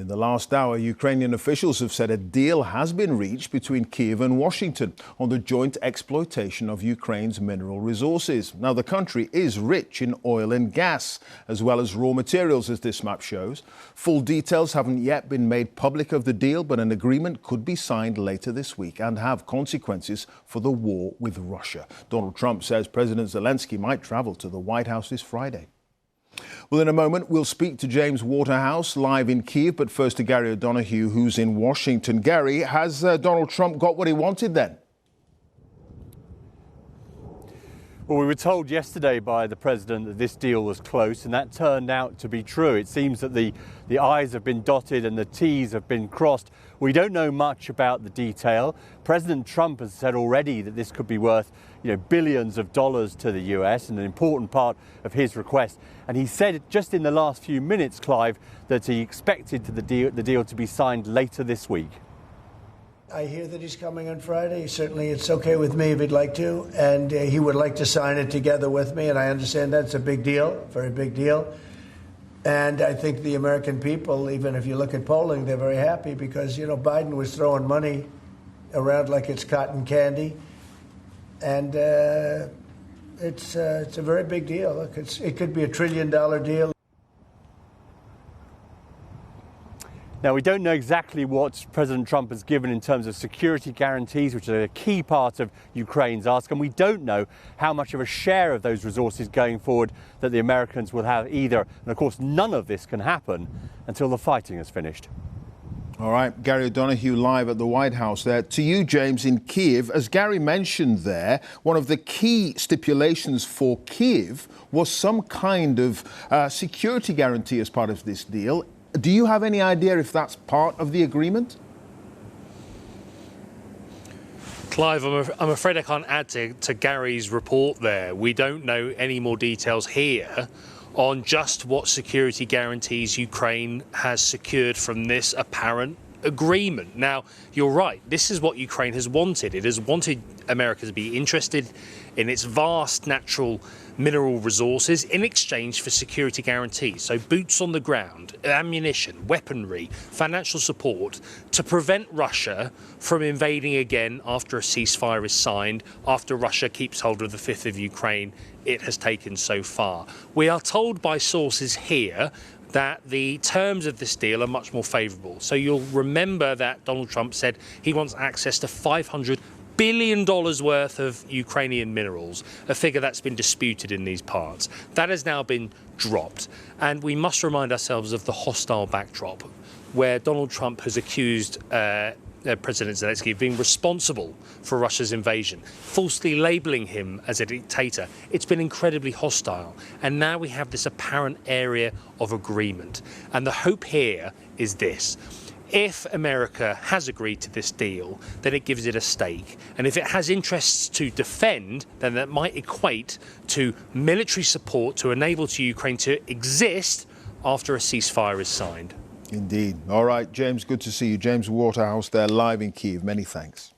In the last hour, Ukrainian officials have said a deal has been reached between Kyiv and Washington on the joint exploitation of Ukraine's mineral resources. Now, the country is rich in oil and gas, as well as raw materials, as this map shows. Full details haven't yet been made public of the deal, but an agreement could be signed later this week and have consequences for the war with Russia. Donald Trump says President Zelensky might travel to the White House this Friday. Well, in a moment, we'll speak to James Waterhouse live in Kyiv, but first to Gary O'Donoghue, who's in Washington. Gary, has Donald Trump got what he wanted then? Well, we were told yesterday by the president that this deal was close, and that turned out to be true. It seems that the I's have been dotted and the T's have been crossed. We don't know much about the detail. President Trump has said already that this could be worth, billions of dollars to the US, and an important part of his request. And he said just in the last few minutes, Clive, that he expected the deal to be signed later this week. I hear that he's coming on Friday. Certainly, it's okay with me if he'd like to, and he would like to sign it together with me, and I understand that's a big deal, very big deal. And I think the American people, even if you look at polling, they're very happy because, Biden was throwing money around like it's cotton candy, and it's a very big deal. Look, it could be $1 trillion deal. Now, we don't know exactly what President Trump has given in terms of security guarantees, which are a key part of Ukraine's ask, and we don't know how much of a share of those resources going forward that the Americans will have either. And of course, none of this can happen until the fighting is finished. All right, Gary O'Donoghue live at the White House there. To you, James, in Kyiv. As Gary mentioned there, one of the key stipulations for Kyiv was some kind of security guarantee as part of this deal. Do you have any idea if that's part of the agreement? Clive, I'm afraid I can't add to Gary's report there. We don't know any more details here on just what security guarantees Ukraine has secured from this apparent agreement. Now, you're right. This is what Ukraine has wanted. It has wanted America to be interested in its vast natural mineral resources in exchange for security guarantees. So boots on the ground, ammunition, weaponry, financial support to prevent Russia from invading again after a ceasefire is signed, after Russia keeps hold of the fifth of Ukraine it has taken so far. We are told by sources here that the terms of this deal are much more favourable. So you'll remember that Donald Trump said he wants access to $500 billion worth of Ukrainian minerals, a figure that's been disputed in these parts. That has now been dropped. And we must remind ourselves of the hostile backdrop, where Donald Trump has accused President Zelensky of being responsible for Russia's invasion, falsely labelling him as a dictator. It's been incredibly hostile. And now we have this apparent area of agreement. And the hope here is this. If America has agreed to this deal, then it gives it a stake. And if it has interests to defend, then that might equate to military support to enable Ukraine to exist after a ceasefire is signed. Indeed. All right, James, good to see you. James Waterhouse there live in Kyiv. Many thanks.